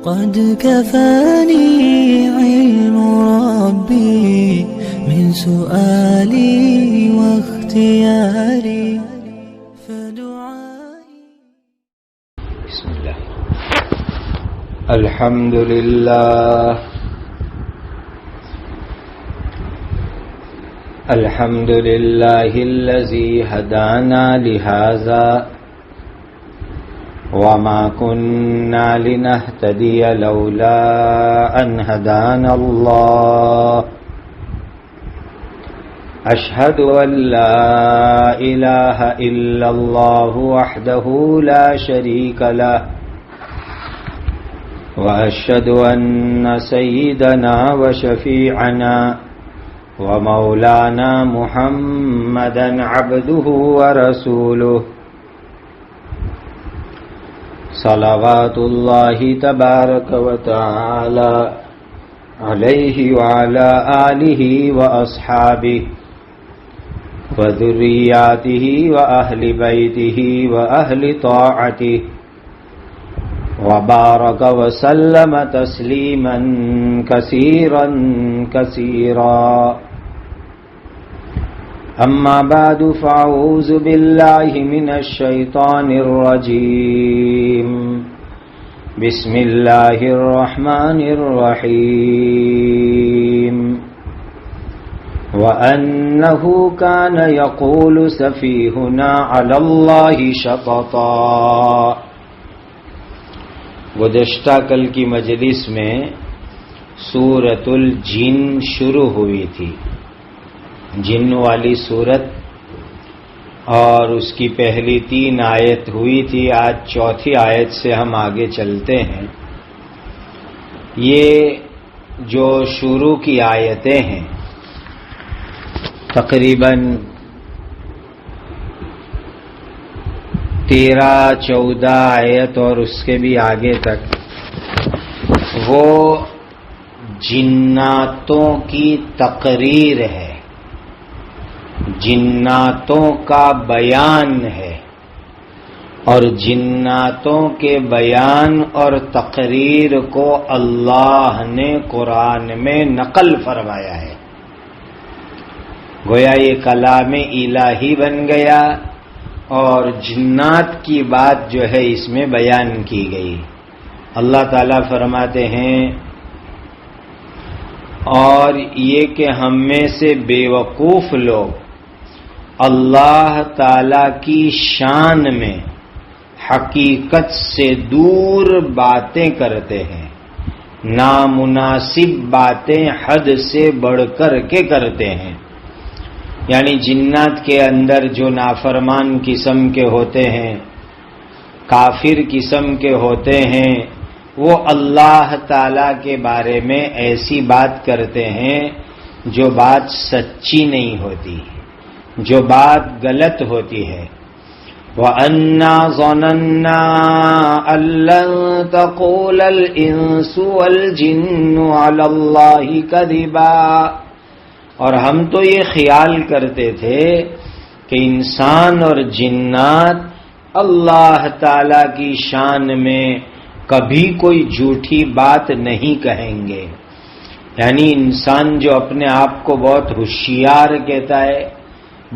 قد كفاني علم ربي من سؤالي واختياري فدعائي. بسم الله. الحمد لله الحمد لله الذي هدانا لهذا وما كنا لنهتدي لولا أن هدانا الله. أشهد أن لا إله إلا الله وحده لا شريك له وأشهد أن سيدنا وشفيعنا ومولانا محمدا عبده ورسوله صلوات الله تبارك وتعالى عليه وعلى آله وأصحابه وذرياته وأهل بيته وأهل طاعته وبارك وسلم تسليما كثيرا كثيرا. أما بعد فأعوذ بالله من الشيطان الرجيم. بسم الله الرحمن الرحيم. وأنه كان يقول سفيهنا على الله شططا. گزشتہ کل کی مجلس میں سورۃ الجن شروع ہوئی تھی، جن والی سورت، اور اس کی پہلی 3 آیت ہوئی تھی. آج چوتھی آیت سے ہم آگے چلتے ہیں. یہ جو شروع کی آیتیں ہیں تقریباً 13-14 آیت اور اس کے بھی آگے تک وہ جناتوں کی تقریر ہے، جناتوں کا بیان ہے، اور جناتوں کے بیان اور تقریر کو اللہ نے قرآن میں نقل فرمایا ہے. گویا یہ کلام الہی بن گیا اور جنات کی بات جو ہے اس میں بیان کی گئی. اللہ تعالیٰ فرماتے ہیں، اور یہ کہ ہم میں سے بیوقوف لوگ اللہ تعالیٰ کی شان میں حقیقت سے دور باتیں کرتے ہیں، نامناسب باتیں حد سے بڑھ کر کے کرتے ہیں. یعنی جنات کے اندر جو نافرمان قسم کے ہوتے ہیں، کافر قسم کے ہوتے ہیں، وہ اللہ تعالیٰ کے بارے میں ایسی بات کرتے ہیں جو بات سچی نہیں ہوتی، جو بات غلط ہوتی ہے. وَأَنَّا ظَنَنَّا أَن لَّن تَقُولَ الْإِنسُ وَالْجِنُّ عَلَى اللَّهِ كَذِبًا. اور ہم تو یہ خیال کرتے تھے کہ انسان اور جنات اللہ تعالی کی شان میں کبھی کوئی جھوٹی بات نہیں کہیں گے. یعنی انسان جو اپنے آپ کو بہت ہوشیار کہتا ہے،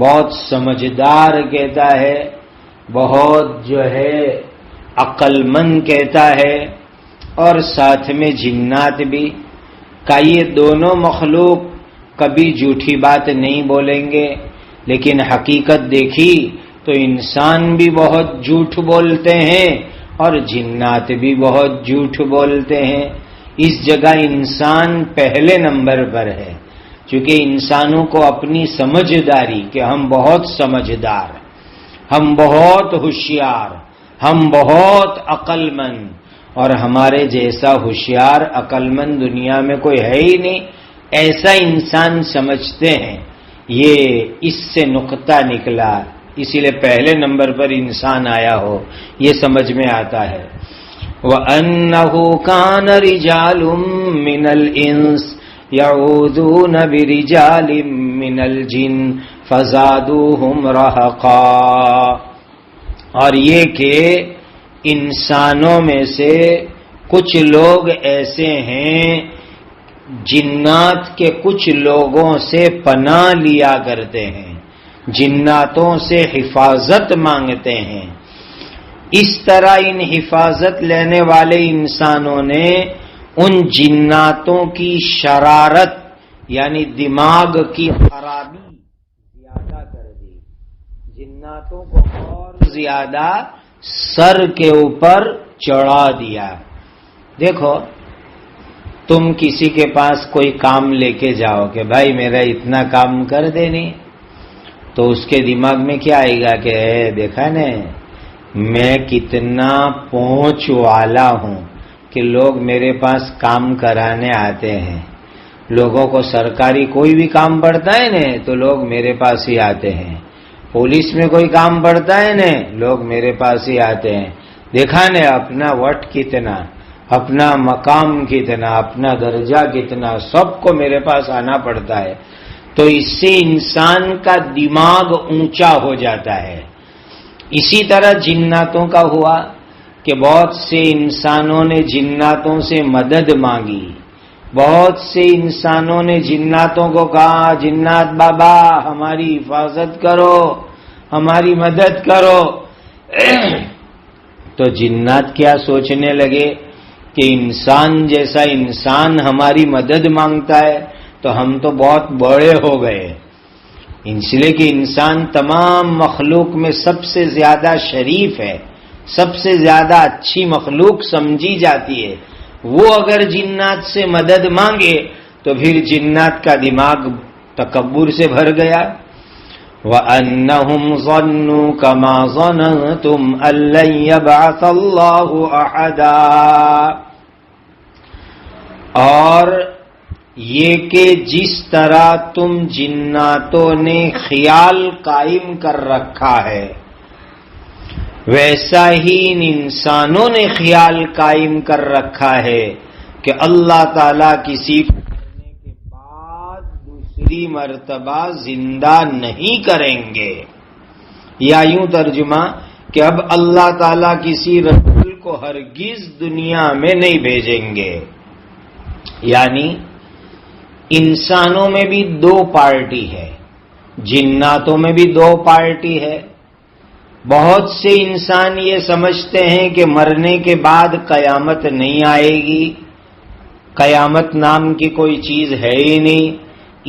بہت سمجھدار کہتا ہے، بہت جو ہے عقل مند کہتا ہے، اور ساتھ میں جنات بھی، کا یہ دونوں مخلوق کبھی جھوٹی بات نہیں بولیں گے. لیکن حقیقت دیکھی تو انسان بھی بہت جھوٹ بولتے ہیں اور جنات بھی بہت جھوٹ بولتے ہیں. اس جگہ انسان پہلے نمبر پر ہے، چونکہ انسانوں کو اپنی سمجھداری کہ ہم بہت سمجھدار، ہم بہت ہوشیار، ہم بہت عقل مند، اور ہمارے جیسا ہوشیار عقل مند دنیا میں کوئی ہے ہی نہیں، ایسا انسان سمجھتے ہیں. یہ اس سے نقطہ نکلا، اسی لیے پہلے نمبر پر انسان آیا ہو یہ سمجھ میں آتا ہے. وَأَنَّهُ كَانَ رِجَالٌ مِّنَ الْإِنسِ يَعُوذُونَ بِرِجَالٍ مِّنَ الْجِنِّ فَزَادُوهُمْ رَهَقًا. اور یہ کہ انسانوں میں سے کچھ لوگ ایسے ہیں جنات کے کچھ لوگوں سے پناہ لیا کرتے ہیں، جناتوں سے حفاظت مانگتے ہیں۔ اس طرح ان حفاظت لینے والے انسانوں نے ان جناتوں کی شرارت یعنی دماغ کی خرابی زیادہ کر دی، جناتوں کو اور زیادہ سر کے اوپر چڑھا دیا۔ دیکھو، تم کسی کے پاس کوئی کام لے کے جاؤ کہ بھائی میرا اتنا کام کر دینے، تو اس کے دماغ میں کیا آئے گا کہ دیکھا نا میں کتنا پہنچ والا ہوں کہ لوگ میرے پاس کام کرانے آتے ہیں، لوگوں کو سرکاری کوئی بھی کام پڑتا ہے نا تو لوگ میرے پاس ہی آتے ہیں، پولیس میں کوئی کام پڑتا ہے نا لوگ میرے پاس ہی آتے ہیں۔ دیکھا نا اپنا وٹ کتنا، اپنا مقام کتنا، اپنا درجہ کتنا، سب کو میرے پاس آنا پڑتا ہے۔ تو اس سے انسان کا دماغ اونچا ہو جاتا ہے۔ اسی طرح جناتوں کا ہوا کہ بہت سے انسانوں نے جناتوں سے مدد مانگی، بہت سے انسانوں نے جناتوں کو کہا جنات بابا ہماری حفاظت کرو، ہماری مدد کرو۔ تو جنات کیا سوچنے لگے کہ انسان جیسا انسان ہماری مدد مانگتا ہے تو ہم تو بہت بڑے ہو گئے، اس لیے کہ انسان تمام مخلوق میں سب سے زیادہ شریف ہے، سب سے زیادہ اچھی مخلوق سمجھی جاتی ہے۔ وہ اگر جنات سے مدد مانگے تو پھر جنات کا دماغ تکبر سے بھر گیا۔ وَأَنَّهُمْ ظَنُّوا كَمَا ظَنَنتُمْ أَن لَّن يَبْعَثَ اللَّهُ أَحَدًا، اور یہ کہ جس طرح تم جناتوں نے خیال قائم کر رکھا ہے ویسا ہی ان انسانوں نے خیال قائم کر رکھا ہے کہ اللہ تعالیٰ کسی کو مرنے کے بعد دوسری مرتبہ زندہ نہیں کریں گے، یا یوں ترجمہ کہ اب اللہ تعالیٰ کسی رسول کو ہرگز دنیا میں نہیں بھیجیں گے۔ یعنی انسانوں میں بھی دو پارٹی ہے، جناتوں میں بھی دو پارٹی ہے۔ بہت سے انسان یہ سمجھتے ہیں کہ مرنے کے بعد قیامت نہیں آئے گی، قیامت نام کی کوئی چیز ہے ہی نہیں۔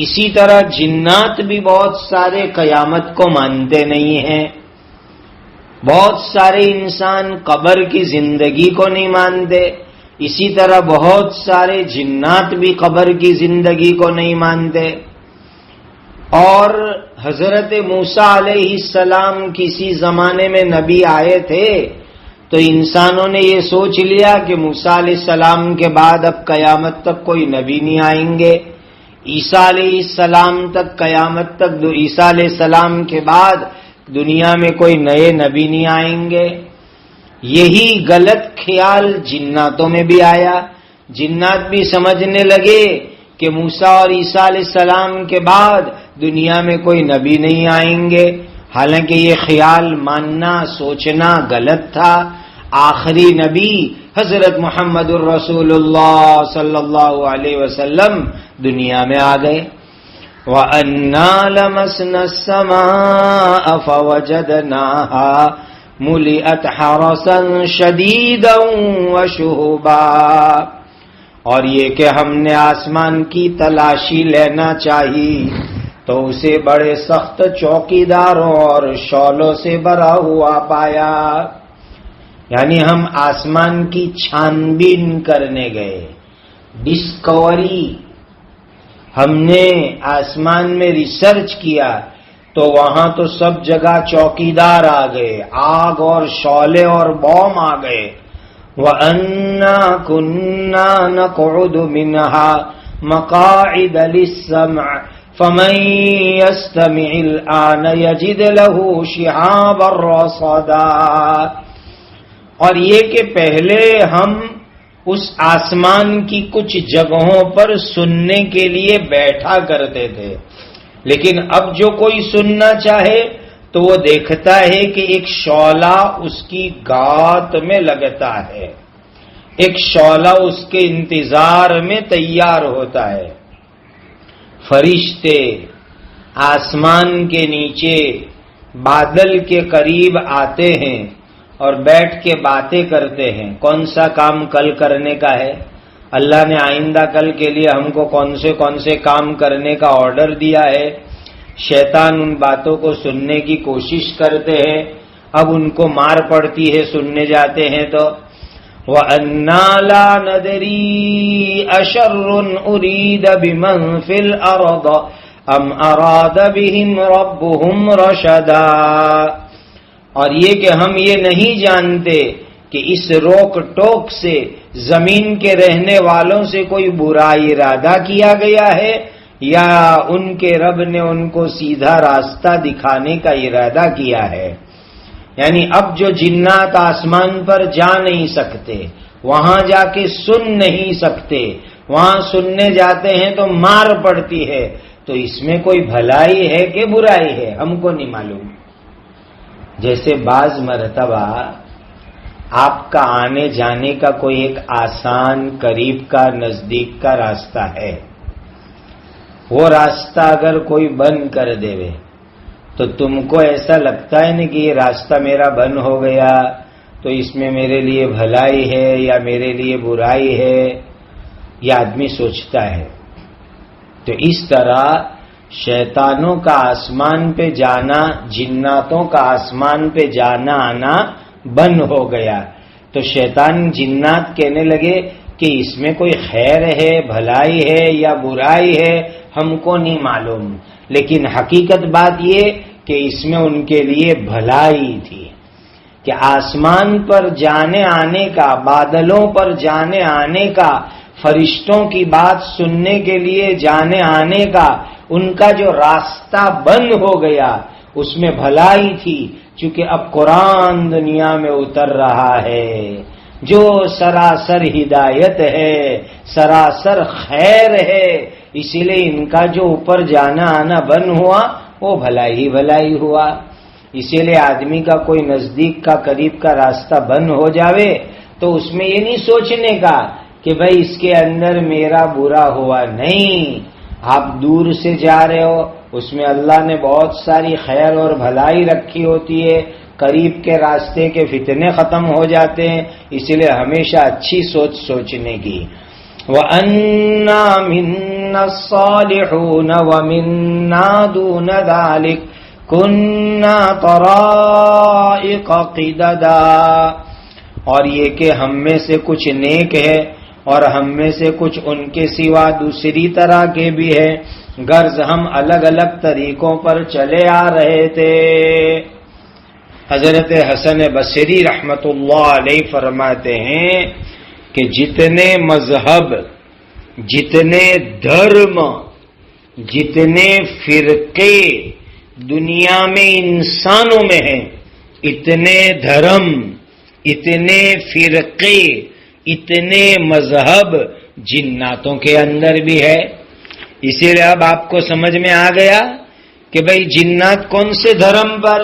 اسی طرح جنات بھی بہت سارے قیامت کو مانتے نہیں ہیں، بہت سارے انسان قبر کی زندگی کو نہیں مانتے، اسی طرح بہت سارے جنات بھی قبر کی زندگی کو نہیں مانتے۔ اور حضرت موسیٰ علیہ السلام کسی زمانے میں نبی آئے تھے تو انسانوں نے یہ سوچ لیا کہ موسیٰ علیہ السلام کے بعد اب قیامت تک کوئی نبی نہیں آئیں گے، عیسیٰ علیہ السلام تک قیامت تک، عیسیٰ علیہ السلام کے بعد دنیا میں کوئی نئے نبی نہیں آئیں گے۔ یہی غلط خیال جناتوں میں بھی آیا، جنات بھی سمجھنے لگے کہ موسیٰ اور عیسیٰ علیہ السلام کے بعد دنیا میں کوئی نبی نہیں آئیں گے، حالانکہ یہ خیال ماننا سوچنا غلط تھا۔ آخری نبی حضرت محمد الرسول اللہ صلی اللہ علیہ وسلم دنیا میں آ گئے۔ وَأَنَّا لَمَسْنَا السَّمَاءَ فَوَجَدْنَاهَا مُلِئَتْ حَرَسًا شَدِيدًا وَشُهُبًا، اور یہ کہ ہم نے آسمان کی تلاشی لینا چاہی تو اسے بڑے سخت چوکیداروں اور شعلوں سے بھرا ہوا پایا۔ یعنی ہم آسمان کی چھان بین کرنے گئے، ڈسکوری، ہم نے آسمان میں ریسرچ کیا تو وہاں تو سب جگہ چوکیدار آ گئے، آگ اور شعلے اور بوم آ گئے۔ وَأَنَّا كُنَّا نَقْعُدُ مِنْهَا مَقَاعِدَ لِلسَّمْعِ فَمَن يَسْتَمِعِ الْآنَ يَجِدْ لَهُ شِهَابًا رَّصَدًا، اور یہ کہ پہلے ہم اس آسمان کی کچھ جگہوں پر سننے کے لیے بیٹھا کرتے تھے، لیکن اب جو کوئی سننا چاہے تو وہ دیکھتا ہے کہ ایک شعلہ اس کی گات میں لگتا ہے، ایک شعلہ اس کے انتظار میں تیار ہوتا ہے. فرشتے آسمان کے نیچے بادل کے قریب آتے ہیں اور بیٹھ کے باتیں کرتے ہیں. کون سا کام کل کرنے کا ہے، اللہ نے آئندہ کل کے لیے ہم کو کون سے کام کرنے کا آرڈر دیا ہے. شیطان ان باتوں کو سننے کی کوشش کرتے ہیں. اب ان کو مار پڑتی ہے سننے جاتے ہیں تو. وَأَنَّا لَا نَدْرِي أَشَرٌّ أُرِيدَ بِمَنْ فِي الْأَرْضِ أَمْ أَرَادَ بِهِمْ رَبُّهُمْ رَشَدًا. اور یہ کہ ہم یہ نہیں جانتے کہ اس روک ٹوک سے زمین کے رہنے والوں سے کوئی برا ارادہ کیا گیا ہے یا ان کے رب نے ان کو سیدھا راستہ دکھانے کا ارادہ کیا ہے. یعنی اب جو جنات آسمان پر جا نہیں سکتے، وہاں جا کے سن نہیں سکتے، وہاں سننے جاتے ہیں تو مار پڑتی ہے، تو اس میں کوئی بھلائی ہے کہ برائی ہے ہم کو نہیں معلوم. جیسے بعض مرتبہ آپ کا آنے جانے کا کوئی ایک آسان قریب کا نزدیک کا راستہ ہے، وہ راستہ اگر کوئی بند کر دے تو تم کو ایسا لگتا ہے نا کہ یہ راستہ میرا بند ہو گیا تو اس میں میرے لیے بھلائی ہے یا میرے لیے برائی ہے، یہ آدمی سوچتا ہے. تو اس طرح شیطانوں کا آسمان پہ جانا، جناتوں کا آسمان پہ جانا آنا بند ہو گیا. تو شیطان جنات کہنے لگے کہ اس میں کوئی خیر ہے، بھلائی ہے یا برائی ہے ہم کو نہیں معلوم. لیکن حقیقت بات یہ کہ اس میں ان کے لیے بھلائی تھی کہ آسمان پر جانے آنے کا، بادلوں پر جانے آنے کا، فرشتوں کی بات سننے کے لیے جانے آنے کا ان کا جو راستہ بند ہو گیا اس میں بھلائی تھی. چونکہ اب قرآن دنیا میں اتر رہا ہے جو سراسر ہدایت ہے، سراسر خیر ہے، اسی لیے ان کا جو اوپر جانا آنا بند ہوا وہ بھلائی بھلائی ہوا. اسی لیے آدمی کا کوئی نزدیک کا قریب کا راستہ بند ہو جاوے تو اس میں یہ نہیں سوچنے کا کہ بھائی اس کے اندر میرا برا ہوا. نہیں، آپ دور سے جا رہے ہو، اس میں اللہ نے بہت ساری خیر اور بھلائی رکھی ہوتی ہے. قریب کے راستے کے فتنے ختم ہو جاتے ہیں، اسی لیے ہمیشہ اچھی سوچ سوچنے کی. وَأَنَّا مِنَّا الصَّالِحُونَ وَمِنَّا دُونَ ذَلِكَ كُنَّا طَرَائِقَ قِدَدًا. اور یہ کہ ہم میں سے کچھ نیک ہے اور ہم میں سے کچھ ان کے سوا دوسری طرح کے بھی ہیں، غرض ہم الگ الگ طریقوں پر چلے آ رہے تھے. حضرت حسن بصری رحمت اللہ علیہ فرماتے ہیں کہ جتنے مذہب، جتنے دھرم، جتنے فرقے دنیا میں انسانوں میں ہیں، اتنے دھرم، اتنے فرقے، اتنے مذہب جناتوں کے اندر بھی ہے. اسی لیے اب آپ کو سمجھ میں آ گیا کہ بھئی جنات کون سے دھرم پر؟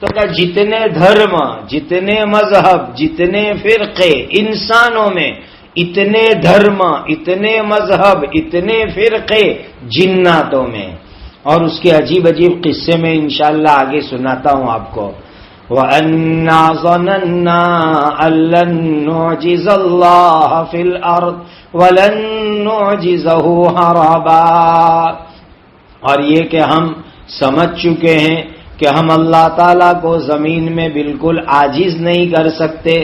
تو کہ جتنے دھرم، جتنے مذہب، جتنے فرقے انسانوں میں، اتنے دھرم، اتنے مذہب، اتنے فرقے جناتوں میں. اور اس کے عجیب عجیب قصے میں انشاءاللہ آگے سناتا ہوں آپ کو. وَأَنَّا ظَنَنَّا أَن لَّن نُّعْجِزَ اللَّهَ فِي الْأَرْضِ وَلَن نُّعْجِزَهُ هَرَبًا. اور یہ کہ ہم سمجھ چکے ہیں کہ ہم اللہ تعالیٰ کو زمین میں بالکل عاجز نہیں کر سکتے،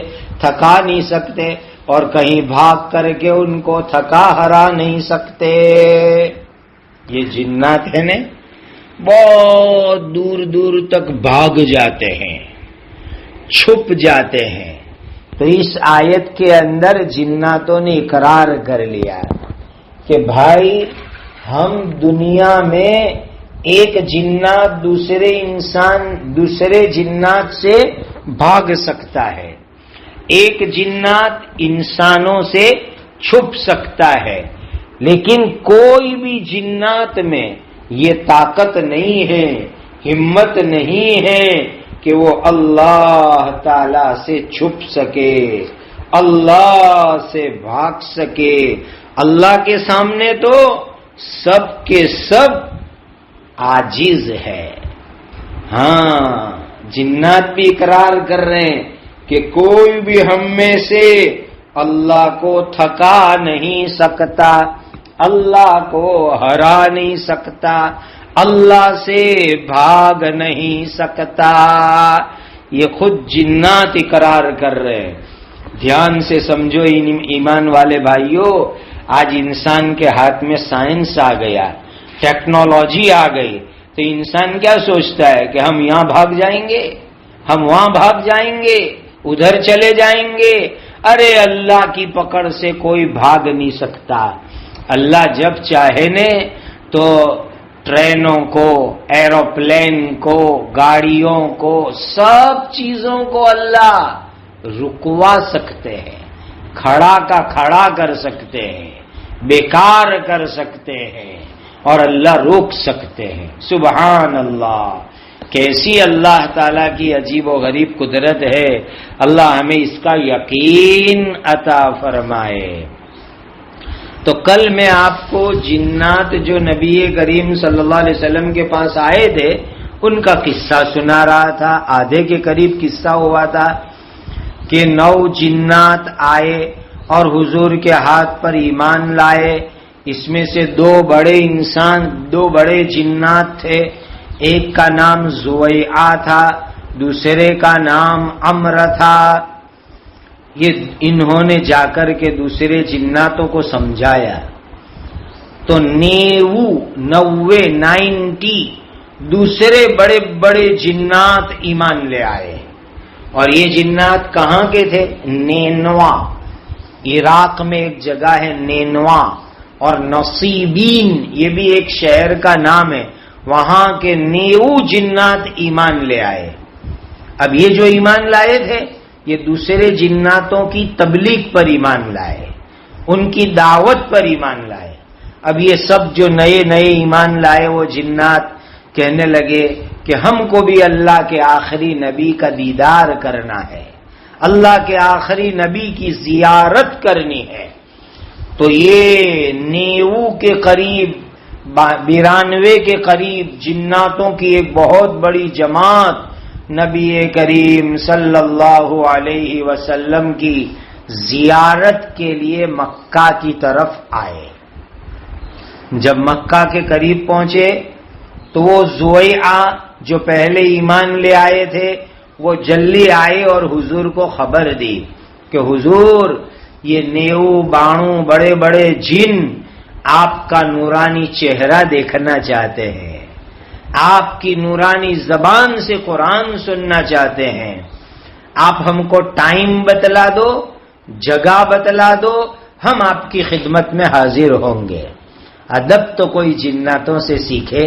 تھکا نہیں سکتے، اور کہیں بھاگ کر کے ان کو تھکا ہرا نہیں سکتے. یہ جنات ہیں نا، بہت دور دور تک بھاگ جاتے ہیں، چھپ جاتے ہیں. تو اس آیت کے اندر جناتوں نے اقرار کر لیا کہ بھائی ہم دنیا میں ایک جنات دوسرے جنات سے بھاگ سکتا ہے، ایک جنات انسانوں سے چھپ سکتا ہے، لیکن کوئی بھی جنات میں یہ طاقت نہیں ہے، ہمت نہیں ہے کہ وہ اللہ تعالی سے چھپ سکے، اللہ سے بھاگ سکے۔ اللہ کے سامنے تو سب کے سب عاجز ہے۔ ہاں، جنات بھی اقرار کر رہے ہیں کہ کوئی بھی ہم میں سے اللہ کو تھکا نہیں سکتا، اللہ کو ہرا نہیں سکتا، اللہ سے بھاگ نہیں سکتا۔ یہ خود جنات اقرار کر رہے ہیں۔ دھیان سے سمجھو ایمان والے بھائیوں، آج انسان کے ہاتھ میں سائنس آ گیا، ٹیکنالوجی آ گئی، تو انسان کیا سوچتا ہے کہ ہم یہاں بھاگ جائیں گے، ہم وہاں بھاگ جائیں گے، ادھر چلے جائیں گے۔ ارے اللہ کی پکڑ سے کوئی بھاگ نہیں سکتا۔ اللہ جب چاہے نے تو ٹرینوں کو، ایروپلین کو، گاڑیوں کو، سب چیزوں کو اللہ رکوا سکتے ہیں، کھڑا کا کھڑا کر سکتے ہیں، بیکار کر سکتے ہیں، اور اللہ روک سکتے ہیں۔ سبحان اللہ، کیسی اللہ تعالیٰ کی عجیب و غریب قدرت ہے۔ اللہ ہمیں اس کا یقین عطا فرمائے۔ تو کل میں آپ کو جنات جو نبی کریم صلی اللہ علیہ وسلم کے پاس آئے تھے ان کا قصہ سنا رہا تھا۔ آدھے کے قریب قصہ ہوا تھا کہ 9 جنات آئے اور حضور کے ہاتھ پر ایمان لائے۔ اس میں سے 2 بڑے جنات تھے، ایک کا نام زویعہ تھا، دوسرے کا نام عمر تھا۔ یہ انہوں نے جا کر کے دوسرے جناتوں کو سمجھایا تو 90 دوسرے بڑے بڑے جنات ایمان لے آئے۔ اور یہ جنات کہاں کے تھے؟ نینوا، عراق میں ایک جگہ ہے نینوا، اور نصیبین یہ بھی ایک شہر کا نام ہے، وہاں کے 90 جنات ایمان لے آئے۔ اب یہ جو ایمان لائے تھے یہ دوسرے جناتوں کی تبلیغ پر ایمان لائے، ان کی دعوت پر ایمان لائے۔ اب یہ سب جو نئے ایمان لائے وہ جنات کہنے لگے کہ ہم کو بھی اللہ کے آخری نبی کا دیدار کرنا ہے، اللہ کے آخری نبی کی زیارت کرنی ہے۔ تو یہ 90 کے قریب 92 کے قریب جناتوں کی ایک بہت بڑی جماعت نبی کریم صلی اللہ علیہ وسلم کی زیارت کے لیے مکہ کی طرف آئے۔ جب مکہ کے قریب پہنچے تو وہ زویعہ جو پہلے ایمان لے آئے تھے وہ جلدی آئے اور حضور کو خبر دی کہ حضور یہ 92 بڑے بڑے جن آپ کا نورانی چہرہ دیکھنا چاہتے ہیں، آپ کی نورانی زبان سے قرآن سننا چاہتے ہیں، آپ ہم کو ٹائم بتلا دو، جگہ بتلا دو، ہم آپ کی خدمت میں حاضر ہوں گے۔ ادب تو کوئی جناتوں سے سیکھے۔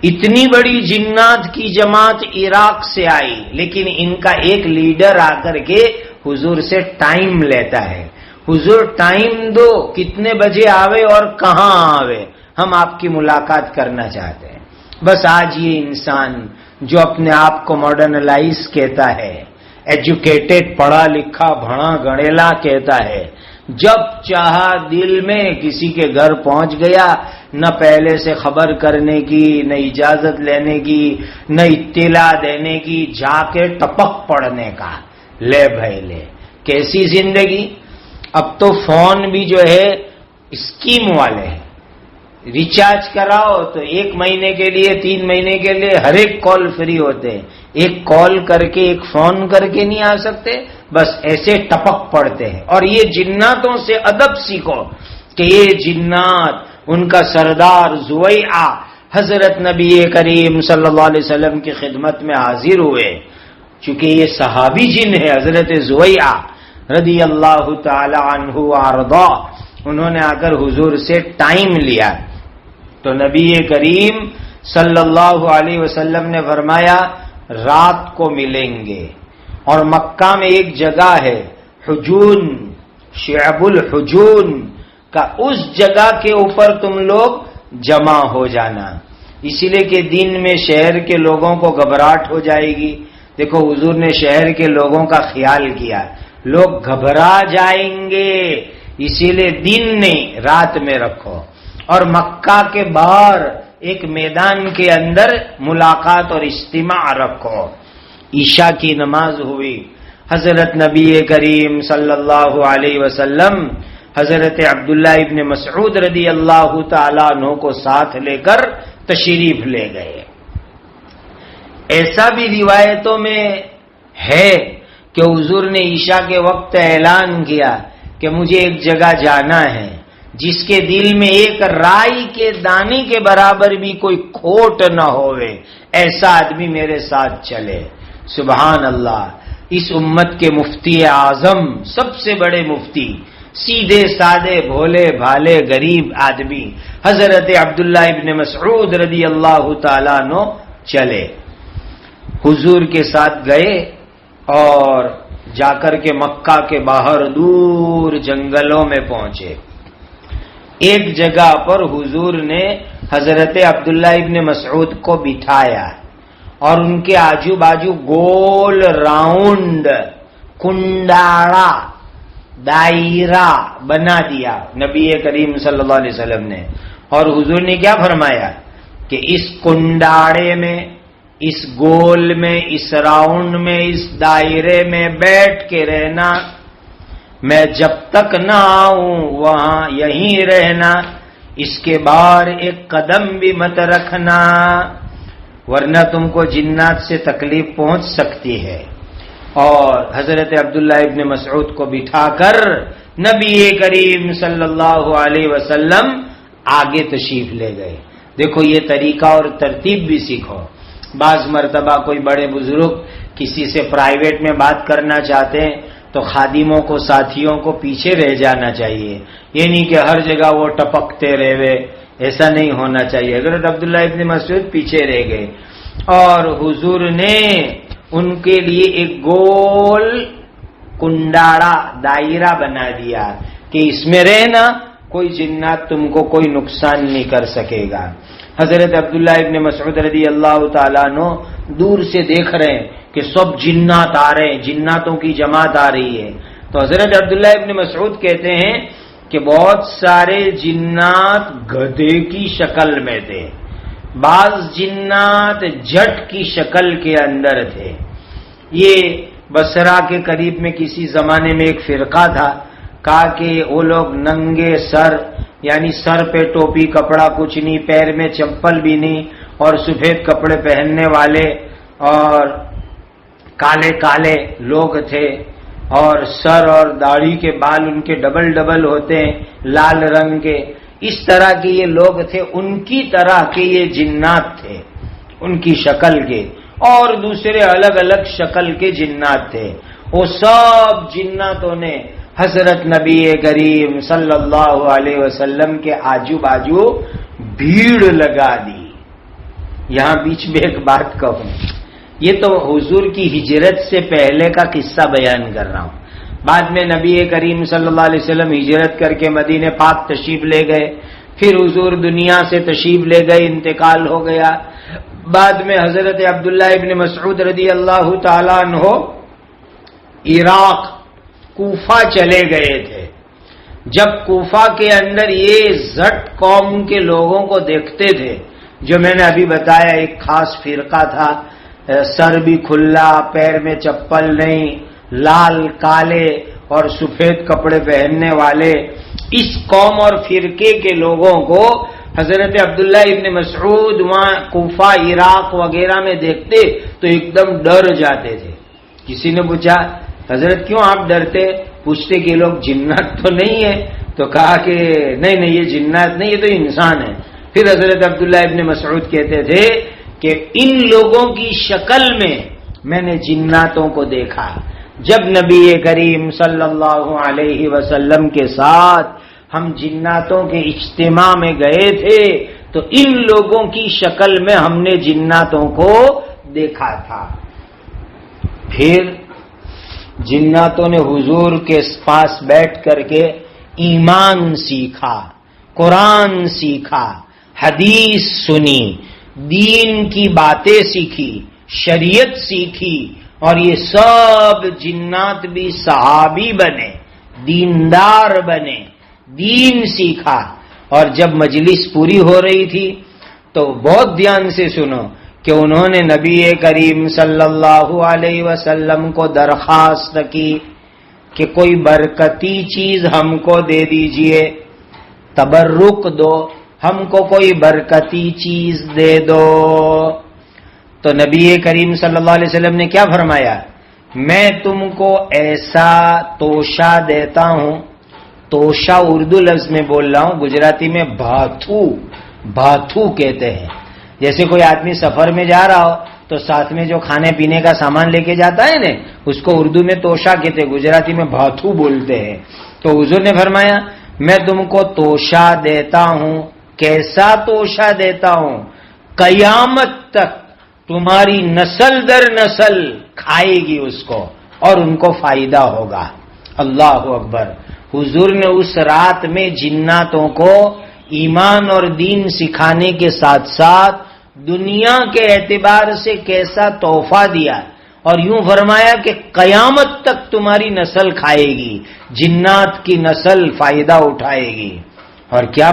اتنی بڑی جنات کی جماعت عراق سے آئی، لیکن ان کا ایک لیڈر آ کر کے حضور سے ٹائم لیتا ہے، حضور ٹائم دو، کتنے بجے آوے اور کہاں آوے، ہم آپ کی ملاقات کرنا چاہتے ہیں۔ بس آج یہ انسان جو اپنے آپ کو ماڈرنلائز کہتا ہے، ایجوکیٹڈ پڑھا لکھا بھڑا گڑیلا کہتا ہے، جب چاہا دل میں کسی کے گھر پہنچ گیا، نہ پہلے سے خبر کرنے کی، نہ اجازت لینے کی، نہ اطلاع دینے کی، جا کے ٹپک پڑنے کا، لے بھائی لے۔ کیسی زندگی! اب تو فون بھی جو ہے اسکیم والے ہیں، ریچارج کراؤ تو 1 مہینے کے لیے 3 مہینے کے لیے ہر ایک کال فری ہوتے ہیں، ایک کال کر کے ایک فون کر کے نہیں آ سکتے، بس ایسے ٹپک پڑتے ہیں۔ اور یہ جناتوں سے ادب سیکھو کہ یہ جنات ان کا سردار زویعہ حضرت نبی کریم صلی اللہ علیہ وسلم کی خدمت میں حاضر ہوئے، چونکہ یہ صحابی جن ہے حضرت زویعہ رضی اللہ تعالی عنہ وارضا، انہوں نے آ کر حضور سے ٹائم لیا تو نبی کریم صلی اللہ علیہ وسلم نے فرمایا رات کو ملیں گے، اور مکہ میں ایک جگہ ہے حجون، شعب الحجون کا، اس جگہ کے اوپر تم لوگ جمع ہو جانا، اسی لیے کہ دن میں شہر کے لوگوں کو گھبراہٹ ہو جائے گی۔ دیکھو حضور نے شہر کے لوگوں کا خیال کیا، لوگ گھبرا جائیں گے، اسی لیے دن نہیں رات میں رکھو، اور مکہ کے باہر ایک میدان کے اندر ملاقات اور اجتماع رکھو۔ عشاء کی نماز ہوئی، حضرت نبی کریم صلی اللہ علیہ وسلم حضرت عبداللہ ابن مسعود رضی اللہ تعالیٰ عنہ کو ساتھ لے کر تشریف لے گئے۔ ایسا بھی روایتوں میں ہے کہ حضور نے عشاء کے وقت اعلان کیا کہ مجھے ایک جگہ جانا ہے جس کے دل میں ایک رائی کے دانے کے برابر بھی کوئی کھوٹ نہ ہوئے، ایسا آدمی میرے ساتھ چلے۔ سبحان اللہ، اس امت کے مفتی اعظم، سب سے بڑے مفتی، سیدھے سادے بھولے بھالے غریب آدمی حضرت عبداللہ ابن مسعود رضی اللہ تعالیٰ عنہ چلے، حضور کے ساتھ گئے اور جا کر کے مکہ کے باہر دور جنگلوں میں پہنچے۔ ایک جگہ پر حضور نے حضرت عبداللہ ابن مسعود کو بٹھایا اور ان کے آجو باجو گول راؤنڈ کنڈاڑا دائرہ بنا دیا نبی کریم صلی اللہ علیہ وسلم نے، اور حضور نے کیا فرمایا کہ اس کنڈاڑے میں، اس گول میں، اس راؤنڈ میں، اس دائرے میں بیٹھ کے رہنا، میں جب تک نہ آؤں وہاں یہیں رہنا، اس کے بعد ایک قدم بھی مت رکھنا ورنہ تم کو جنات سے تکلیف پہنچ سکتی ہے۔ اور حضرت عبداللہ ابن مسعود کو بٹھا کر نبی کریم صلی اللہ علیہ وسلم آگے تشریف لے گئے۔ دیکھو یہ طریقہ اور ترتیب بھی سیکھو۔ بعض مرتبہ کوئی بڑے بزرگ کسی سے پرائیویٹ میں بات کرنا چاہتے ہیں تو خادموں کو، ساتھیوں کو پیچھے رہ جانا چاہیے، یہ نہیں کہ ہر جگہ وہ ٹپکتے رہے، ایسا نہیں ہونا چاہیے۔ حضرت عبداللہ ابن مسعود پیچھے رہ گئے اور حضور نے ان کے لیے ایک گول کنڈاڑا دائرہ بنا دیا کہ اس میں رہنا، کوئی جنات تم کو کوئی نقصان نہیں کر سکے گا۔ حضرت عبداللہ ابن مسعود رضی اللہ تعالیٰ عنہ دور سے دیکھ رہے ہیں کہ سب جنات آ رہے ہیں، جناتوں کی جماعت آ رہی ہے، تو حضرت عبداللہ ابن مسعود کہتے ہیں کہ بہت سارے جنات گدھے کی شکل میں تھے، بعض جنات جٹ کی شکل کے اندر تھے۔ یہ بصرہ کے قریب میں کسی زمانے میں ایک فرقہ تھا، کہا کہ وہ لوگ ننگے سر، یعنی سر پہ ٹوپی کپڑا کچھ نہیں، پیر میں چپل بھی نہیں، اور سفید کپڑے پہننے والے اور کالے کالے لوگ تھے، اور سر اور داڑھی کے بال ان کے ڈبل ڈبل ہوتے ہیں لال رنگ کے، اس طرح کے یہ لوگ تھے، ان کی طرح کے یہ جنات تھے، ان کی شکل کے، اور دوسرے الگ الگ شکل کے جنات تھے۔ وہ سب جناتوں نے حضرت نبی کریم صلی اللہ علیہ وسلم کے آجو باجو بھیڑ لگا دی۔ یہاں بیچ میں ایک بات کہوں، یہ تو حضور کی ہجرت سے پہلے کا قصہ بیان کر رہا ہوں، بعد میں نبی کریم صلی اللہ علیہ وسلم ہجرت کر کے مدینہ پاک تشریف لے گئے، پھر حضور دنیا سے تشریف لے گئے، انتقال ہو گیا۔ بعد میں حضرت عبداللہ ابن مسعود رضی اللہ تعالیٰ عنہ عراق کوفہ چلے گئے تھے۔ جب کوفہ کے اندر یہ زٹ قوم کے لوگوں کو دیکھتے تھے، جو میں نے ابھی بتایا ایک خاص فرقہ تھا، سر بھی کھلا، پیر میں چپل نہیں، لال کالے اور سفید کپڑے پہننے والے، اس قوم اور فرقے کے لوگوں کو حضرت عبداللہ ابن مسعود وہاں کوفہ عراق وغیرہ میں دیکھتے تو ایک دم ڈر جاتے تھے۔ کسی نے پوچھا حضرت کیوں آپ ڈرتے؟ پوچھتے کہ لوگ جنات تو نہیں ہے؟ تو کہا کہ نہیں نہیں، یہ جنات نہیں، یہ تو انسان ہے۔ پھر حضرت عبداللہ ابن مسعود کہتے تھے کہ ان لوگوں کی شکل میں نے جناتوں کو دیکھا۔ جب نبی کریم صلی اللہ علیہ وسلم کے ساتھ ہم جناتوں کے اجتماع میں گئے تھے تو ان لوگوں کی شکل میں ہم نے جناتوں کو دیکھا تھا۔ پھر جناتوں نے حضور کے پاس بیٹھ کر کے ایمان سیکھا، قرآن سیکھا، حدیث سنی، دین کی باتیں سیکھی، شریعت سیکھی، اور یہ سب جنات بھی صحابی بنے، دیندار بنے، دین سیکھا. اور جب مجلس پوری ہو رہی تھی تو بہت دھیان سے سنو کہ انہوں نے نبی کریم صلی اللہ علیہ وسلم کو درخواست کی کہ کوئی برکتی چیز ہم کو دے دیجئے، تبرک دو، ہم کو کوئی برکتی چیز دے دو. تو نبی کریم صلی اللہ علیہ وسلم نے کیا فرمایا؟ میں تم کو ایسا توشہ دیتا ہوں. توشہ اردو لفظ میں بول رہا ہوں، گجراتی میں بھاتو کہتے ہیں. جیسے کوئی آدمی سفر میں جا رہا ہو تو ساتھ میں جو کھانے پینے کا سامان لے کے جاتا ہے نا، اس کو اردو میں توشہ کہتے ہیں، گجراتی میں بھاتو بولتے ہیں. تو حضور نے فرمایا میں تم کو توشہ دیتا ہوں. کیسا توشہ دیتا ہوں؟ قیامت تک تمہاری نسل در نسل کھائے گی اس کو اور ان کو فائدہ ہوگا. اللہ اکبر. حضور نے اس رات میں جناتوں کو ایمان اور دین سکھانے کے ساتھ ساتھ دنیا کے اعتبار سے کیسا تحفہ دیا، اور یوں فرمایا کہ قیامت تک تمہاری نسل کھائے گی، جنات کی نسل فائدہ اٹھائے گی. اور کیا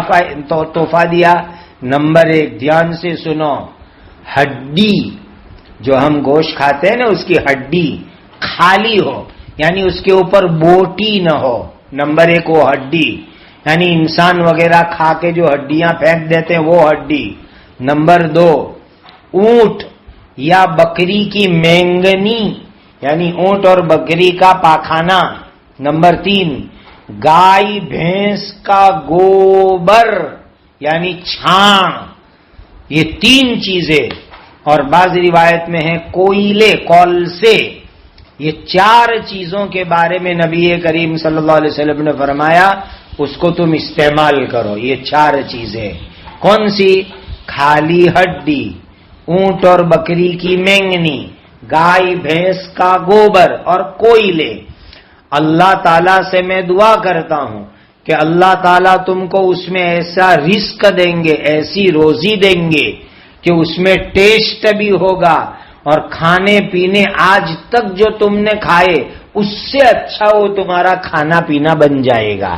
تحفہ دیا؟ نمبر 1 دھیان سے سنو، ہڈی جو ہم گوشت کھاتے ہیں نا، اس کی ہڈی خالی ہو، یعنی اس کے اوپر بوٹی نہ ہو. نمبر 1 وہ ہڈی، یعنی انسان وغیرہ کھا کے جو ہڈیاں پھینک دیتے ہیں وہ ہڈی. نمبر 2 اونٹ یا بکری کی مینگنی، یعنی اونٹ اور بکری کا پاخانہ. نمبر 3 گائے بھینس کا گوبر یعنی چھان. یہ 3 چیزیں، اور بعض روایت میں ہے کوئلے، کول سے. یہ 4 چیزوں کے بارے میں نبی کریم صلی اللہ علیہ وسلم نے فرمایا اس کو تم استعمال کرو. یہ 4 چیزیں کون سی؟ خالی ہڈی، اونٹ اور بکری کی مینگنی، گائے بھینس کا گوبر اور کوئلے. اللہ تعالیٰ سے میں دعا کرتا ہوں کہ اللہ تعالیٰ تم کو اس میں ایسا رزق دیں گے، ایسی روزی دیں گے کہ اس میں ٹیسٹ بھی ہوگا، اور کھانے پینے آج تک جو تم نے کھائے اس سے اچھا وہ تمہارا کھانا پینا بن جائے گا.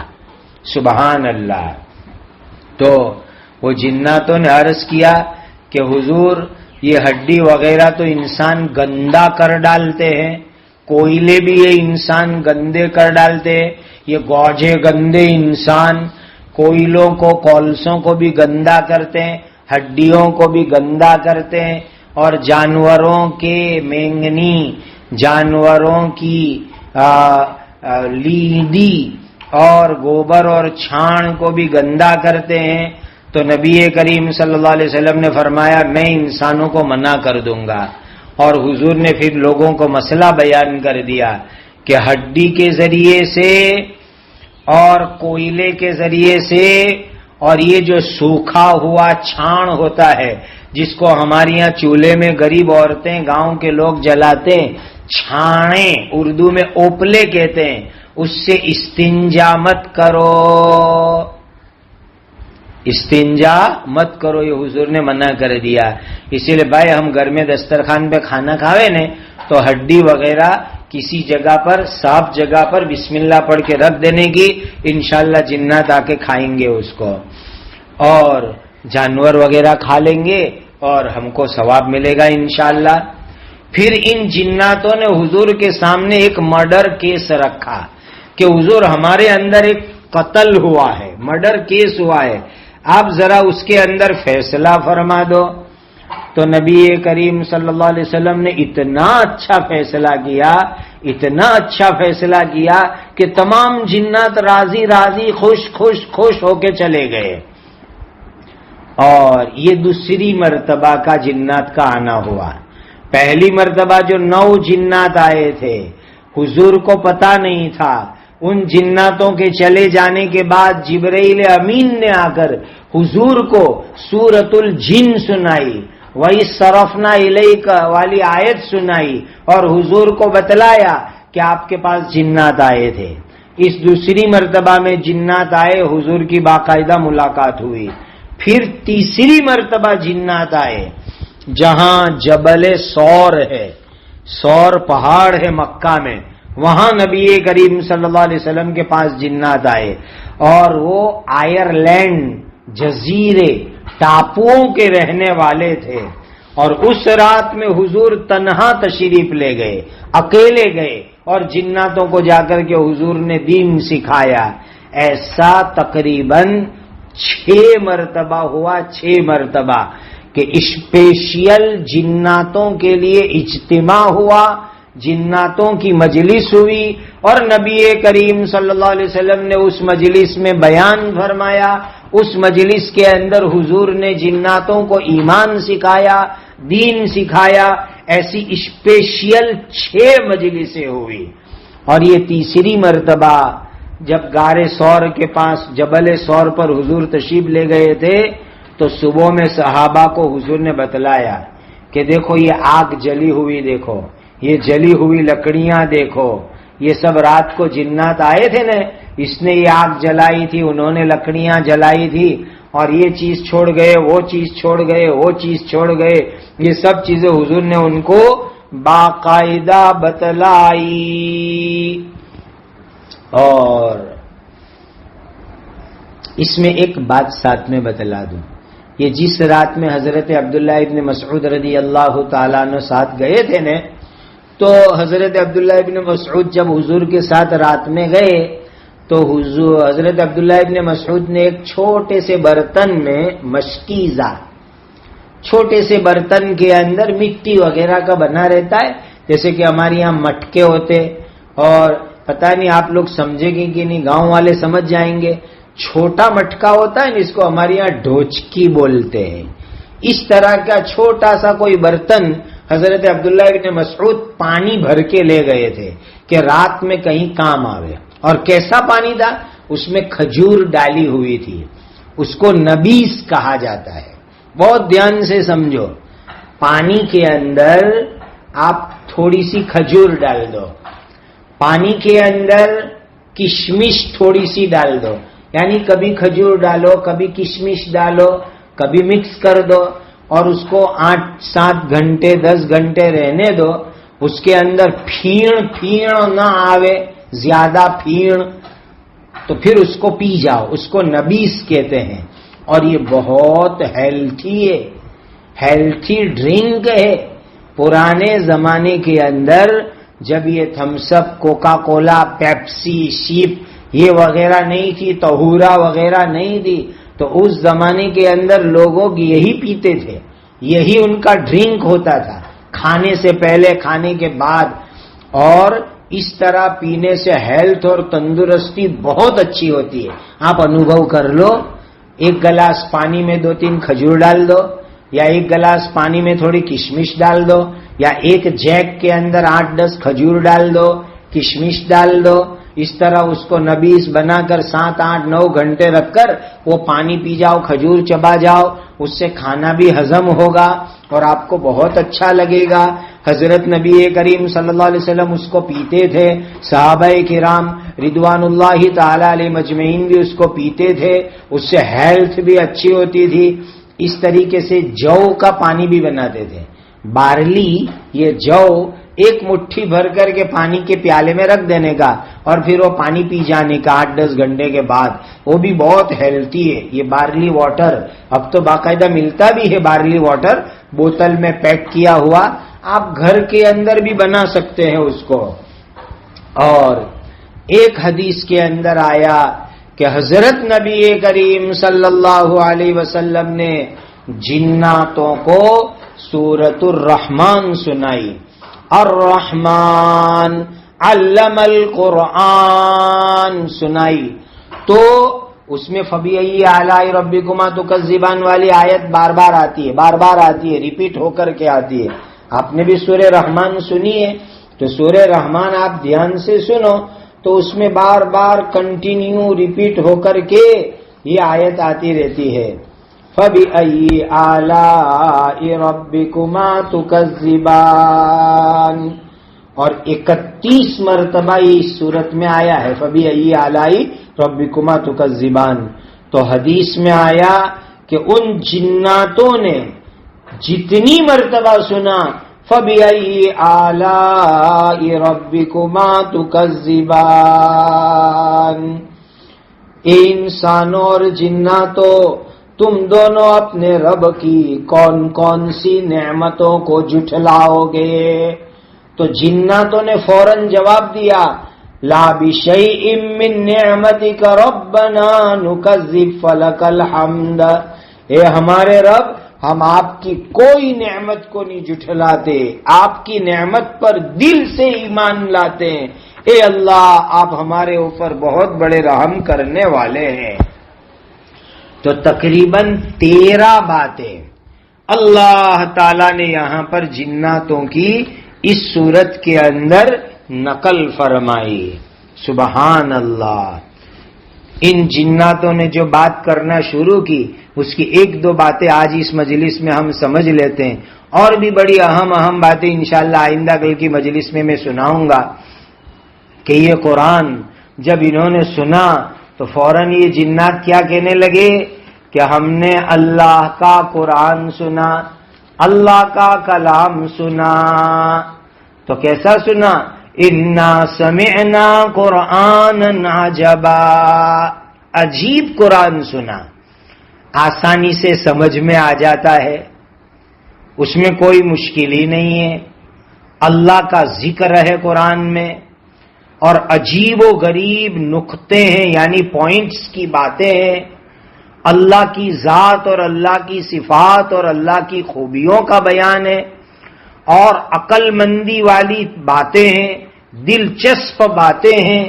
سبحان اللہ. تو وہ جناتوں نے عرض کیا کہ حضور یہ ہڈی وغیرہ تو انسان گندا کر ڈالتے ہیں، کوئلے بھی یہ انسان گندے کر ڈالتے ہیں، یہ گوجے گندے انسان کوئلوں کو، کولسوں کو بھی گندا کرتے ہیں، ہڈیوں کو بھی گندا کرتے ہیں، اور جانوروں کے مینگنی، جانوروں کی لیدی اور گوبر اور چھان کو بھی گندا کرتے ہیں. تو نبی کریم صلی اللہ علیہ وسلم نے فرمایا میں انسانوں کو منع کر دوں گا. اور حضور نے پھر لوگوں کو مسئلہ بیان کر دیا کہ ہڈی کے ذریعے سے اور کوئلے کے ذریعے سے، اور یہ جو سوکھا ہوا چھان ہوتا ہے جس کو ہمارے یہاں چولہے میں غریب عورتیں گاؤں کے لوگ جلاتے ہیں، چھانے اردو میں اوپلے کہتے ہیں، اس سے استنجا مت کرو، استنجا مت کرو. یہ حضور نے منع کر دیا. اسی لیے بھائی ہم گھر میں دسترخوان پہ کھانا کھاوے نا تو ہڈی وغیرہ کسی جگہ پر، صاف جگہ پر بسم اللہ پڑھ کے رکھ دینے کی، انشاءاللہ جنات آ کے کھائیں گے اس کو، اور جانور وغیرہ کھا لیں گے اور ہم کو ثواب ملے گا انشاءاللہ. پھر ان جناتوں نے حضور کے سامنے ایک مرڈر کیس رکھا کہ حضور ہمارے اندر ایک قتل ہوا ہے، مرڈر کیس ہوا ہے، آپ ذرا اس کے اندر فیصلہ فرما دو. تو نبی کریم صلی اللہ علیہ وسلم نے اتنا اچھا فیصلہ کیا، اتنا اچھا فیصلہ کیا کہ تمام جنات راضی راضی، خوش خوش خوش ہو کے چلے گئے. اور یہ دوسری مرتبہ کا جنات کا آنا ہوا. پہلی مرتبہ جو 9 جنات آئے تھے حضور کو پتا نہیں تھا. ان جناتوں کے چلے جانے کے بعد جبرائیل امین نے آ کر حضور کو سورۃ الجن سنائی، وہی صرفنا الیک والی آیت سنائی، اور حضور کو بتلایا کہ آپ کے پاس جنات آئے تھے. اس دوسری مرتبہ میں جنات آئے، حضور کی باقاعدہ ملاقات ہوئی. پھر تیسری مرتبہ جنات آئے جہاں جبل سور ہے، سور پہاڑ ہے مکہ میں، وہاں نبی کریم صلی اللہ علیہ وسلم کے پاس جنات آئے، اور وہ آئرلینڈ جزیرے ٹاپوؤں کے رہنے والے تھے، اور اس رات میں حضور تنہا تشریف لے گئے، اکیلے گئے، اور جناتوں کو جا کر کے حضور نے دین سکھایا۔ ایسا تقریباً 6 مرتبہ ہوا، 6 مرتبہ کہ اسپیشل جناتوں کے لیے اجتماع ہوا، جناتوں کی مجلس ہوئی، اور نبی کریم صلی اللہ علیہ وسلم نے اس مجلس میں بیان فرمایا۔ اس مجلس کے اندر حضور نے جناتوں کو ایمان سکھایا، دین سکھایا۔ ایسی اسپیشل 6 مجلسیں ہوئی، اور یہ تیسری مرتبہ جب غار ثور کے پاس جبل ثور پر حضور تشریف لے گئے تھے تو صبح میں صحابہ کو حضور نے بتلایا کہ دیکھو یہ آگ جلی ہوئی، دیکھو یہ جلی ہوئی لکڑیاں، دیکھو یہ سب رات کو جنات آئے تھے نا، اس نے یہ آگ جلائی تھی، انہوں نے لکڑیاں جلائی تھی، اور یہ چیز چھوڑ گئے، وہ چیز چھوڑ گئے، وہ چیز چھوڑ گئے، یہ سب چیزیں حضور نے ان کو باقاعدہ بتلائی۔ اور اس میں ایک بات ساتھ میں بتلا دوں، یہ جس رات میں حضرت عبداللہ ابن مسعود رضی اللہ تعالیٰ عنہ ساتھ گئے تھے نا، تو حضرت عبداللہ ابن مسعود جب حضور کے ساتھ رات میں گئے تو حضرت عبداللہ ابن مسعود نے ایک چھوٹے سے برتن میں مشکیزہ، چھوٹے سے برتن کے اندر مٹی وغیرہ کا بنا رہتا ہے، جیسے کہ ہمارے یہاں مٹکے ہوتے، اور پتہ نہیں آپ لوگ سمجھیں گے کہ نہیں، گاؤں والے سمجھ جائیں گے، چھوٹا مٹکا ہوتا ہے جس کو ہمارے یہاں ڈھوچکی بولتے ہیں، اس طرح کا چھوٹا سا کوئی برتن حضرت عبداللہ ابن مسعود پانی بھر کے لے گئے تھے کہ رات میں کہیں کام آوے۔ اور کیسا پانی تھا؟ اس میں کھجور ڈالی ہوئی تھی، اس کو نبیس کہا جاتا ہے۔ بہت دھیان سے سمجھو، پانی کے اندر آپ تھوڑی سی کھجور ڈال دو، پانی کے اندر کشمش تھوڑی سی ڈال دو، یعنی کبھی کھجور ڈالو، کبھی کشمش ڈالو، کبھی مکس کر دو، اور اس کو 8-7 گھنٹے 10 گھنٹے رہنے دو۔ اس کے اندر پھیڑ نہ آوے، زیادہ پھیڑ، تو پھر اس کو پی جاؤ، اس کو نبیس کہتے ہیں۔ اور یہ بہت ہیلتھی ہے، ہیلتھی ڈرنک ہے۔ پرانے زمانے کے اندر جب یہ تھمس اپ، کوکا کولا، پیپسی، شیپ یہ وغیرہ نہیں تھی، طہورا وغیرہ نہیں تھی، تو اس زمانے کے اندر لوگوں یہی پیتے تھے، یہی ان کا ڈرنک ہوتا تھا، کھانے سے پہلے، کھانے کے بعد۔ اور اس طرح پینے سے ہیلتھ اور تندرستی بہت اچھی ہوتی ہے۔ آپ انوبھو کر لو، ایک گلاس پانی میں 2-3 کھجور ڈال دو، یا ایک گلاس پانی میں تھوڑی کشمش ڈال دو، یا ایک جیگ کے اندر 8-10 کھجور ڈال دو، کشمش ڈال دو، اس طرح اس کو نبیس بنا کر 7-8-9 گھنٹے رکھ کر وہ پانی پی جاؤ، کھجور چبا جاؤ، اس سے کھانا بھی ہضم ہوگا اور آپ کو بہت اچھا لگے گا۔ حضرت نبی کریم صلی اللہ علیہ وسلم اس کو پیتے تھے، صحابہ کرام رضوان اللہ تعالی علیہ مجمعین بھی اس کو پیتے تھے، اس سے ہیلتھ بھی اچھی ہوتی تھی۔ اس طریقے سے جو کا پانی بھی بناتے تھے، بارلی، یہ جو ایک مٹھی بھر کر کے پانی کے پیالے میں رکھ دینے کا اور پھر وہ پانی پی جانے کا 8-10 گھنٹے کے بعد، وہ بھی بہت ہیلتھی ہے۔ یہ بارلی واٹر اب تو باقاعدہ ملتا بھی ہے، بارلی واٹر بوتل میں پیک کیا ہوا، آپ گھر کے اندر بھی بنا سکتے ہیں اس کو۔ اور ایک حدیث کے اندر آیا کہ حضرت نبی کریم صلی اللہ علیہ وسلم نے جناتوں کو سورۃ الرحمن سنائی، الرحمن علم القرآن سنائی، تو اس میں فبأي آلاء ربكما تكذبان والی آیت بار بار آتی ہے، ریپیٹ ہو کر کے آتی ہے۔ آپ نے بھی سورہ رحمان سنی ہے، تو سورہ رحمان آپ دھیان سے سنو تو اس میں بار بار کنٹینیو ریپیٹ ہو کر کے یہ آیت آتی رہتی ہے، فَبِأَيِّ آلَاءِ رَبِّكُمَا تُكَذِّبَانِ، اور 31 مرتبہ اس صورت میں آیا ہے فَبِأَيِّ آلَاءِ رَبِّكُمَا تُكَذِّبَانِ۔ تو حدیث میں آیا کہ ان جناتوں نے جتنی مرتبہ سنا فَبِأَيِّ آلَاءِ رَبِّكُمَا تُكَذِّبَانِ، اے انسانوں اور جناتوں، تم دونوں اپنے رب کی کون کون سی نعمتوں کو جھٹلاؤ گے؟ تو جناتوں نے فوراً جواب دیا، لا بشیء من نعمتک ربنا نکذب فلک الحمد، اے ہمارے رب، ہم آپ کی کوئی نعمت کو نہیں جھٹلاتے، آپ کی نعمت پر دل سے ایمان لاتے ہیں، اے اللہ آپ ہمارے اوپر بہت بڑے رحم کرنے والے ہیں۔ تو تقریباً 13 باتیں اللہ تعالی نے یہاں پر جناتوں کی اس صورت کے اندر نقل فرمائی۔ سبحان اللہ۔ ان جناتوں نے جو بات کرنا شروع کی اس کی 1-2 باتیں آج اس مجلس میں ہم سمجھ لیتے ہیں، اور بھی بڑی اہم باتیں انشاءاللہ آئندہ کل کی مجلس میں سناؤں گا کہ یہ قرآن جب انہوں نے سنا تو فوراً یہ جنات کیا کہنے لگے کہ ہم نے اللہ کا قرآن سنا، اللہ کا کلام سنا۔ تو کیسا سنا؟ اِنَّا سَمِعْنَا قُرْآنًا عَجَبًا، عجیب قرآن سنا، آسانی سے سمجھ میں آ جاتا ہے، اس میں کوئی مشکل ہی نہیں ہے، اللہ کا ذکر ہے قرآن میں، اور عجیب و غریب نقطے ہیں یعنی پوائنٹس کی باتیں ہیں، اللہ کی ذات اور اللہ کی صفات اور اللہ کی خوبیوں کا بیان ہے، اور عقل مندی والی باتیں ہیں، دلچسپ باتیں ہیں،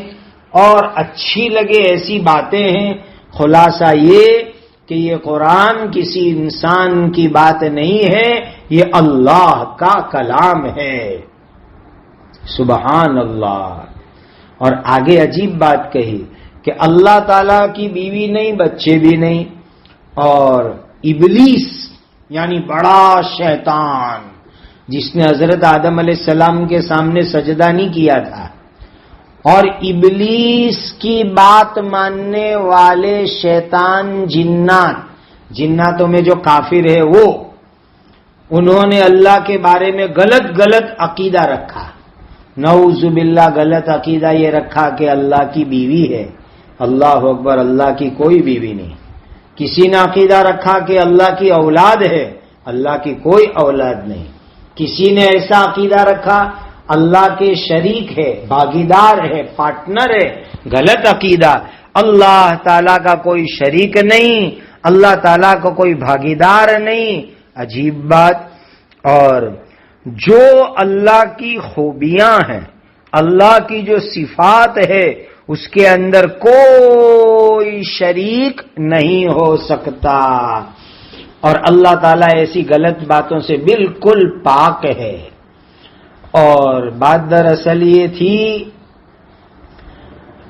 اور اچھی لگے ایسی باتیں ہیں۔ خلاصہ یہ کہ یہ قرآن کسی انسان کی بات نہیں ہے، یہ اللہ کا کلام ہے۔ سبحان اللہ۔ اور آگے عجیب بات کہی کہ اللہ تعالیٰ کی بیوی نہیں، بچے بھی نہیں، اور ابلیس یعنی بڑا شیطان جس نے حضرت آدم علیہ السلام کے سامنے سجدہ نہیں کیا تھا، اور ابلیس کی بات ماننے والے شیطان جناتوں میں جو کافر ہے وہ، انہوں نے اللہ کے بارے میں غلط عقیدہ رکھا، نعوذ باللہ غلط عقیدہ یہ رکھا کہ اللہ کی بیوی ہے۔ اللہ اکبر، اللہ کی کوئی بیوی نہیں۔ کسی نے عقیدہ رکھا کہ اللہ کی اولاد ہے، اللہ کی کوئی اولاد نہیں۔ کسی نے ایسا عقیدہ رکھا اللہ کے شریک ہے، بھاگیدار ہے، پارٹنر ہے، غلط عقیدہ۔ اللہ تعالیٰ کا کوئی شریک نہیں، اللہ تعالیٰ کو کوئی بھاگیدار نہیں، عجیب بات۔ اور جو اللہ کی خوبیاں ہیں، اللہ کی جو صفات ہے، اس کے اندر کوئی شریک نہیں ہو سکتا، اور اللہ تعالیٰ ایسی غلط باتوں سے بالکل پاک ہے۔ اور بات دراصل یہ تھی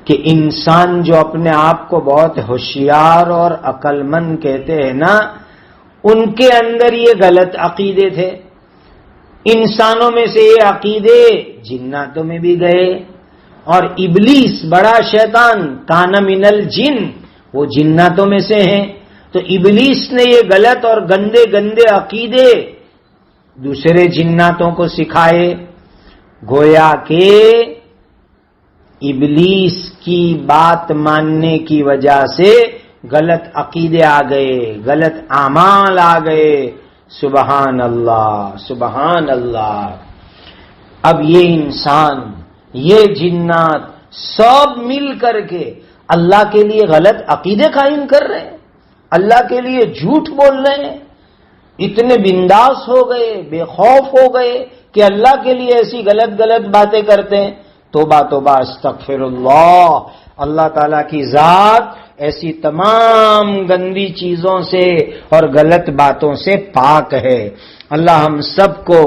کہ انسان جو اپنے آپ کو بہت ہوشیار اور عقل مند کہتے ہیں نا، ان کے اندر یہ غلط عقیدے تھے۔ انسانوں میں سے یہ عقیدے جناتوں میں بھی گئے، اور ابلیس بڑا شیطان کان من الجن، وہ جناتوں میں سے ہیں، تو ابلیس نے یہ غلط اور گندے عقیدے دوسرے جناتوں کو سکھائے۔ گویا کہ ابلیس کی بات ماننے کی وجہ سے غلط عقیدے آ گئے، غلط اعمال آ گئے۔ سبحان اللہ، سبحان اللہ۔ اب یہ انسان، یہ جنات سب مل کر کے اللہ کے لیے غلط عقیدے قائم کر رہے ہیں، اللہ کے لیے جھوٹ بول رہے ہیں، اتنے بنداس ہو گئے، بے خوف ہو گئے کہ اللہ کے لیے ایسی غلط باتیں کرتے ہیں۔ توبہ استغفر اللہ۔ اللہ تعالیٰ کی ذات ایسی تمام گندی چیزوں سے اور غلط باتوں سے پاک ہے۔ اللہ ہم سب کو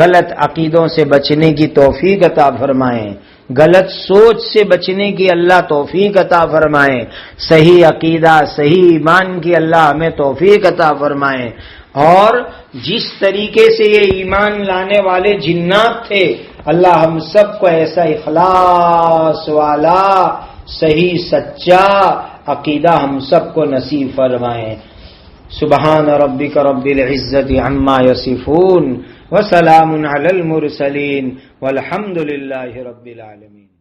غلط عقیدوں سے بچنے کی توفیق عطا فرمائے، غلط سوچ سے بچنے کی اللہ توفیق عطا فرمائے، صحیح عقیدہ صحیح ایمان کی اللہ ہمیں توفیق عطا فرمائے، اور جس طریقے سے یہ ایمان لانے والے جنات تھے، اللہ ہم سب کو ایسا اخلاص والا صحیح سچا عقیدہ ہم سب کو نصیب فرمائے۔ سبحان ربک رب العزت عما یصفون وسلام علی المرسلین والحمد للہ رب العالمین.